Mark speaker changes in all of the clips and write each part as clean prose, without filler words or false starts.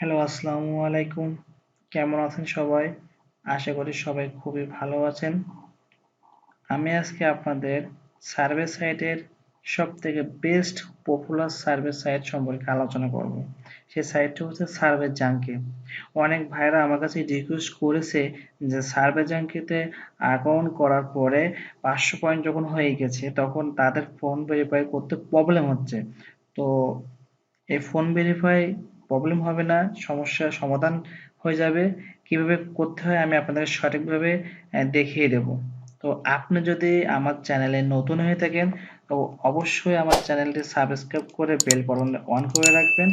Speaker 1: Hello, আসসালামু আলাইকুম। কেমন আছেন সবাই? আশা করি সবাই খুবই ভালো আছেন। আমি আজকে আপনাদের সার্ভে সাইটের সবথেকে বেস্ট পপুলার সার্ভে সাইট সম্পর্কে আলোচনা করব। সেই সাইটটা হচ্ছে সার্ভে জাঙ্কি। অনেক ভাইরা আমার কাছে রিকোয়েস্ট করেছে যে সার্ভে জাঙ্কিতে অ্যাকাউন্ট করার পরে 500 পয়েন্ট যখন হয়ে গেছে তখন তাদের ফোন ভেরিফাই করতে প্রবলেম হচ্ছে। তো এই ফোন ভেরিফাই প্রবলেম হবে না, সমস্যার সমাধান হয়ে যাবে। কিভাবে করতে হয় আমি আপনাদের সঠিকভাবে দেখিয়ে দেব। তো আপনি যদি আমার চ্যানেলে নতুন হয়ে থাকেন তো অবশ্যই আমার চ্যানেলটি সাবস্ক্রাইব করে বেল বাটন অন করে রাখবেন।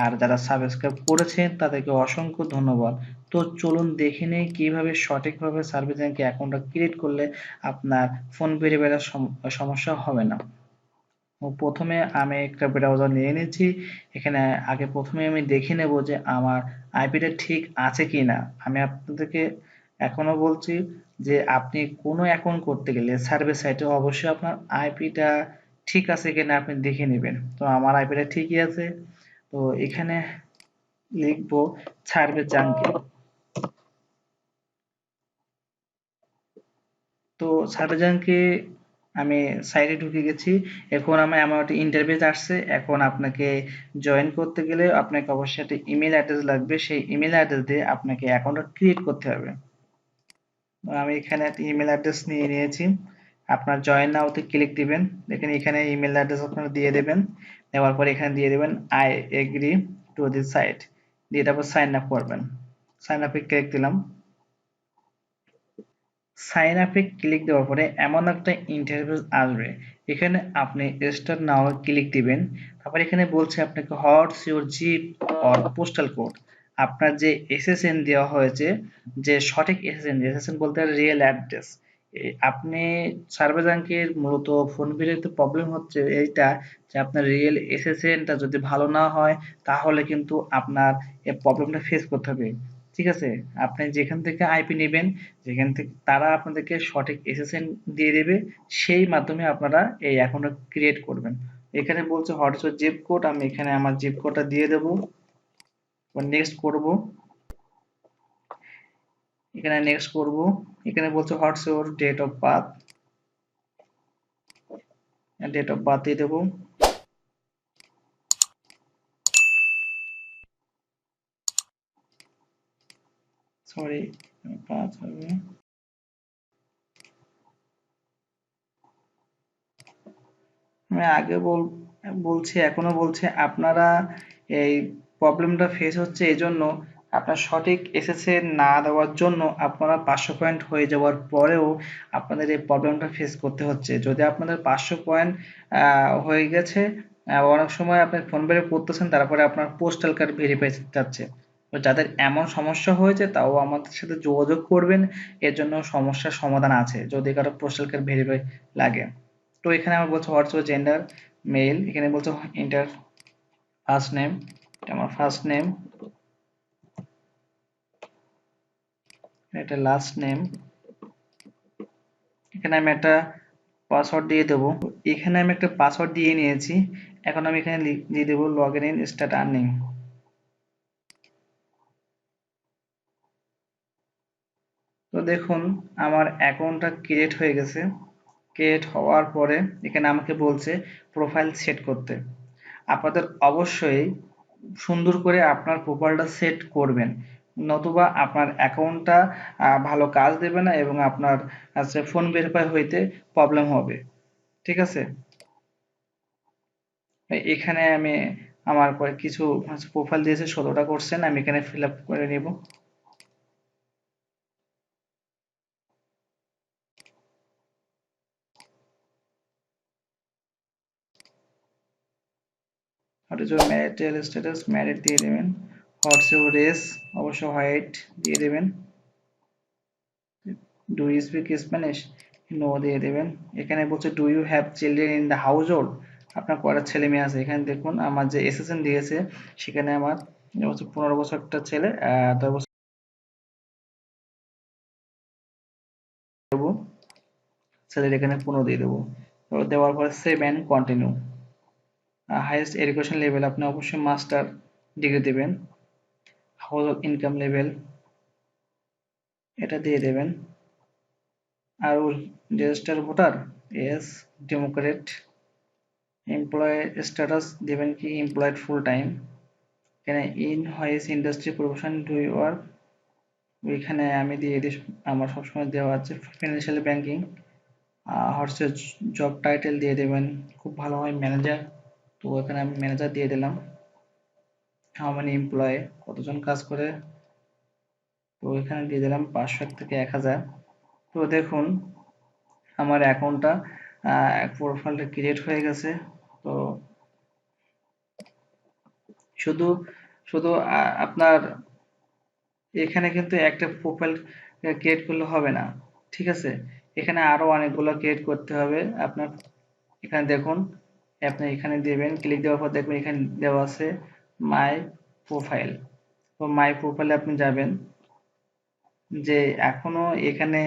Speaker 1: আর যারা সাবস্ক্রাইব করেছেন তাদেরকে অসংখ্য ধন্যবাদ। তো চলুন দেখে নিই কিভাবে সঠিকভাবে সার্ভে জ্যাঙ্কি অ্যাকাউন্টটা ক্রিয়েট করলে আপনার ফোন ভেরিফাইয়ের সমস্যা হবে না। প্রথমে আমি একটা ব্রাউজার নিয়ে নিচ্ছি। এখানে আগে প্রথমে আমি দেখে নেব যে আমার আইপিটা ঠিক আছে কিনা। আমি আপনাদেরকে এখনো বলছি যে আপনি কোনো অ্যাকাউন্ট করতে গেলে সার্ভে সাইটে অবশ্যই আপনার আইপিটা ঠিক আছে কিনা আপনি দেখে নেবেন। তো আমার আইপিটা ঠিকই আছে। তো এখানে লিখবো সার্ভে জাঙ্কি। তো সার্ভেজানকে আমি সাইটে ঢুকে গেছি। এখন আমার একটা ইন্টারভিউ আসছে। এখন আপনাকে জয়েন করতে গেলে আপনাকে অবশ্যই একটা ইমেল অ্যাড্রেস লাগবে। সেই ইমেল অ্যাড্রেস দিয়ে আপনাকে অ্যাকাউন্টটা ক্রিয়েট করতে হবে। আমি এখানে একটা ইমেল অ্যাড্রেস নিয়ে নিয়েছি। আপনার জয়েন নাওতে ক্লিক দিবেন। দেখেন এখানে ইমেল অ্যাড্রেস আপনারা দিয়ে দেবেন। দেওয়ার পর এখানে দিয়ে দেবেন I agree to this site, দিয়ে তারপর সাইন আপ করবেন। সাইন আপে ক্লিক দিলাম। সাইন আপে ক্লিক দেওয়ার পরে এমন একটা ইন্টারফেস আসবে। এখানে আপনি স্টার্ট নাও ক্লিক দিবেন। তারপর এখানে বলছে আপনাকে what's your zip or postal code. আপনার যে এসএসএন দেওয়া হয়েছে, যে সঠিক এসএসএন, এসএসএন বলতে রিয়েল অ্যাড্রেস। আপনি সার্ভে ব্যাংকের মূলত ফোন বিলিতে প্রবলেম হচ্ছে এইটা, যে আপনার রিয়েল এসএসএনটা যদি ভালো না হয় তাহলে কিন্তু আপনার এই প্রবলেমটা ফেস করতে হবে। ঠিক আছে? আপনি যেখান থেকে আইপি নেবেন, যেখান থেকে তারা আপনাদেরকে সঠিক এসএসএন দিয়ে দেবে, সেই মাধ্যমে আপনারা এই অ্যাকাউন্টটা ক্রিয়েট করবেন। এখানে বলছে what is your zip code, আমি এখানে আমার জিপ কোডটা দিয়ে দেবো। নেক্সট করব। এখানে নেক্সট করব। এখানে বলছে what's your date of birth, date of birth দিয়ে দেবো। সরি, 5 হবে। আমি আগে বলছি এখনো বলছি, আপনারা এই প্রবলেমটা ফেস হচ্ছে এই জন্য, আপনার সঠিক এসএসএ না দেওয়ার জন্য আপনারা 500 পয়েন্ট হয়ে যাওয়ার পরেও আপনাদের এই প্রবলেমটা ফেস করতে হচ্ছে। যদি আপনাদের 500 পয়েন্ট হয়ে গেছে, অনেক সময় আপনি ফোন পে করতেছেন তারপরে আপনার পোস্টাল কার্ড ভেরিফাই যাচ্ছে। তো যাদের এমন সমস্যা হয়েছে তাও আমাদের সাথে যোগাযোগ করবেন। এর জন্য সমস্যার সমাধান আছে যদি কারো পোস্টাল কার্ড ভেরিফাই লাগে। তো এখানে আমার বলছে হোয়াটস ইউর জেন্ডার, মেল। এখানে বলছে এন্টার ফার্স্ট নেম, আমার ফার্স্ট নেম, এটা লাস্ট নেম। এখানে আমি একটা পাসওয়ার্ড দিয়ে দেবো। এখানে আমি একটা পাসওয়ার্ড দিয়ে নিয়েছি। এখন আমি এখানে দিয়ে দেবো লগ ইন স্টার্ট আর্নিং। তো দেখুন আমার অ্যাকাউন্টটা ক্রিয়েট হয়ে গেছে। ক্রিয়েট হওয়ার পরে এখানে আমাকে বলছে প্রোফাইল সেট করতে। আপনাদের অবশ্যই সুন্দর করে আপনার প্রোফাইলটা সেট করবেন, নতুবা আপনার অ্যাকাউন্টটা ভালো কাজ দেবে না এবং আপনার ফোন ভেরিফাই হইতে প্রবলেম হবে। ঠিক আছে? এখানে আমি আমার কিছু প্রোফাইল দিয়েছে, 16টা কোশ্চেন আমি এখানে ফিল আপ করে নিব। What is your marital status, married দিয়ে দেবেন। হোয়াটস ইউর রেস, অবশ্য হোয়াইট দিয়ে দেবেন। Do you speak Spanish, no দিয়ে দেবেন। এখানে বলছে do you have children in the household, আপনার কয়টা ছেলে মেয়ে আছে। এখানে দেখুন আমার যে এসএসএন দিয়েছে সেখানে আমার 15 বছর একটা ছেলে, 10 বছর দেবো, ছেলের এখানে 15 দিয়ে দেবো। তো দেওয়ার পরে save and continue. Highest education level আপনি অবশ্যই মাস্টার ডিগ্রি দেবেন। হাউস ইনকাম লেভেল এটা দিয়ে দেবেন। আর register voter, yes, Democrat. Employ status দেবেন কি এমপ্লয়েড ফুল টাইম। এখানে in which industry profession do you work, ওইখানে আমি দিয়ে দিই, আমার সবসময় দেওয়া আছে ফিনান্সিয়াল ব্যাংকিং। হচ্ছে জব টাইটেল দিয়ে দেবেন, খুব ভালো হয় ম্যানেজার, তো এখানে আমি ম্যানেজার দিয়ে দিলাম। হাউ মেনি এমপ্লয়, কতজন কাজ করে, তো এখানে দিয়ে দিলাম 500 থেকে 1000। তো দেখুন আমার অ্যাকাউন্টটা প্রোফাইলটা ক্রিয়েট হয়ে গেছে। তো শুধু শুধু আপনার এখানে কিন্তু একটা প্রোফাইল ক্রিয়েট করলে হবে না, ঠিক আছে, এখানে আরো অনেকগুলো ক্রিয়েট করতে হবে আপনার। এখানে দেখুন, আপনি এখানে দেবেন, ক্লিক দেওয়ার পর দেখবেন এখানে দেওয়া আছে মাই প্রোফাইল। তো মাই প্রোফাইলে আপনি যাবেন, যে এখনো এখানে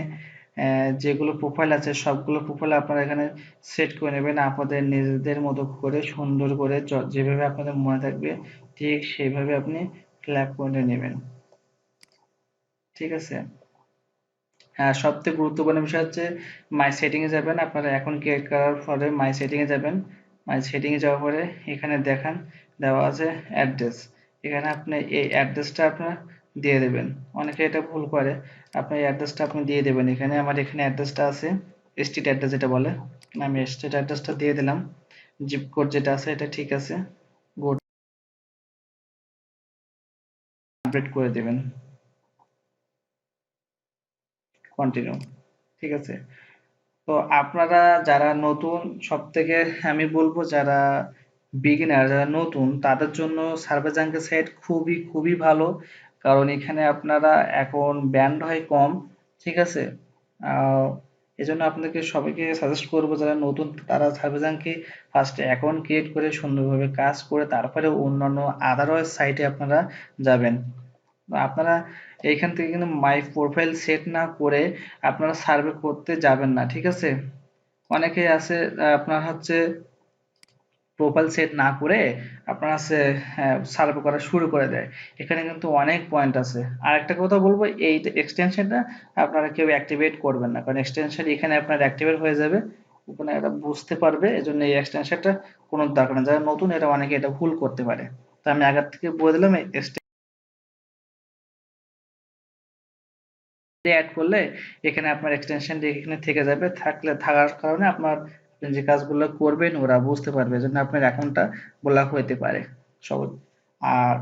Speaker 1: যেগুলো প্রোফাইল আছে সবগুলো প্রোফাইল আপনারা এখানে সেট করে নেবেন আপনাদের নিজেদের মতো করে, সুন্দর করে যেভাবে আপনাদের মনে থাকবে ঠিক সেইভাবে আপনি ফিল আপ করে নেবেন, ঠিক আছে। হ্যাঁ, সবথেকে গুরুত্বপূর্ণ বিষয় হচ্ছে মাই সেটিং এ যাবেন, আপনারা এখন ক্রিয়েট করার পরে মাই সেটিং এ যাবেন। মাই সেটিং এ যাওয়ার পরে এখানে দেখান দেওয়া আছে অ্যাড্রেস, এখানে আপনি এই অ্যাড্রেসটা আপনার দিয়ে দেবেন। অনেকে এটা ভুল করে, আপনার অ্যাড্রেসটা আপনি দিয়ে দেবেন। এখানে আমার এখানে অ্যাড্রেসটা আছে স্ট্রিট অ্যাড্রেস যেটা বলে, আমি স্ট্রিট অ্যাড্রেসটা দিয়ে দিলাম। জিপ কোড যেটা আছে এটা ঠিক আছে, গুড, আপডেট করে দেবেন, কন্টিনিউ, ঠিক আছে। তো আপনারা যারা নতুন, সবথেকে আমি বলবো যারা বিগিনার, যারা নতুন তাদের জন্য সার্ভে জাঙ্গের সাইট খুবই খুবই ভালো, কারণ এখানে আপনারা এখন ব্যান্ড হয় কম, ঠিক আছে। আহ, এজন্য আপনাদেরকে সবাইকে সাজেস্ট করবো যারা নতুন তারা সার্ভে জাঙ্কে ফার্স্টে অ্যাকাউন্ট ক্রিয়েট করে সুন্দরভাবে কাজ করে তারপরে অন্যান্য আদারওয়াইজ সাইটে আপনারা যাবেন। আপনারা এইখান থেকে কিন্তু মাই প্রোফাইল সেট না করে আপনারা সার্ভে করতে যাবেন না, ঠিক আছে। অনেকেই আছে আপনার হচ্ছে প্রোফাইল সেট না করে আপনার আছে সার্ভে করা শুরু করে দেয়, এখানে কিন্তু অনেক পয়েন্ট আছে। আর একটা কথা বলবো, এই এক্সটেনশনটা আপনারা কেউ অ্যাক্টিভেট করবেন না, কারণ এক্সটেনশন এখানে আপনার অ্যাক্টিভেট হয়ে যাবে, ওখানে এটা বুঝতে পারবে, এজন্য এই এক্সটেনশনটা কোনো দরকার নেই। যারা নতুন এরা অনেকে এটা ভুল করতে পারে, তো আমি আগের থেকে বলে দিলাম অ্যাড করলে এখানে আপনার এক্সটেনশন এখানে থেকে যাবে, থাকলে থাকার কারণে আপনার আপনি যে কাজগুলো করবেন ওরা বুঝতে পারবে, এজন্য আপনার অ্যাকাউন্টটা ব্লক হইতে পারে সহজ। আর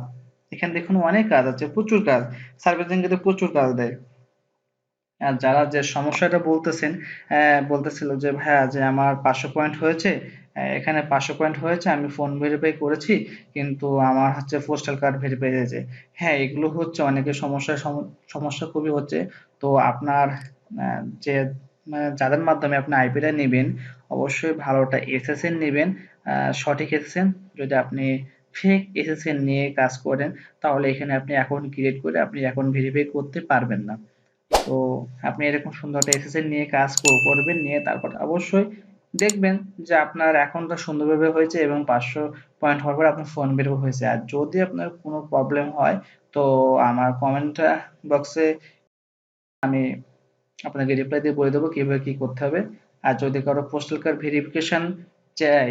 Speaker 1: এখানে দেখুন অনেক কাজ আছে, প্রচুর কাজ, সার্ভিসিং কিন্তু প্রচুর কাজ দেয়। আর যারা যে সমস্যাটা বলতেছেন, বলতেছিল যে ভাইয়া যে আমার 500 পয়েন্ট হয়েছে, এখানে 500 পয়েন্ট হয়েছে, আমি ফোন ভেরিফাই করেছি কিন্তু আমার হচ্ছে পোস্টাল কার্ড ভেরিফাই হয়েছে। হ্যাঁ, এগুলো হচ্ছে অনেকের সমস্যা খুবই হচ্ছে। তো আপনার যে মানে যাদের মাধ্যমে আপনি আইপিটা নেবেন অবশ্যই ভালোটা এসএসএন নেবেন, সঠিক এসএসএন। যদি আপনি ফেক এসএসএন নিয়ে কাজ করেন তাহলে এখানে আপনি অ্যাকাউন্ট ক্রিয়েট করে আপনি অ্যাকাউন্ট ভেরিফাই করতে পারবেন না। তো আপনি এরকম সুন্দর একটা এসএসএন নিয়ে কাজ করবেন, নিয়ে তারপর অবশ্যই দেখবেন যে আপনার অ্যাকাউন্টটা সুন্দরভাবে হয়েছে এবং 500 পয়েন্ট হওয়ার পর আপনার ফোন বেরও হয়েছে। আর যদি আপনার কোনো প্রবলেম হয় তো আমার কমেন্ট বক্সে আমি আপনাকে রিপ্লাই দিয়ে বলে দেবো কিভাবে কি করতে হবে। আর যদি কারো পোস্টাল কার্ড ভেরিফিকেশন চাই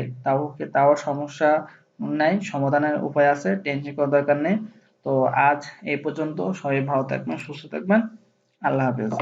Speaker 1: তাও সমস্যা নাই, সমাধানের উপায় আছে, টেনশন করার দরকার নেই। তো আজ এই পর্যন্ত, সবাই ভালো থাকবেন, সুস্থ থাকবেন, আল্লাহ হাফেজ।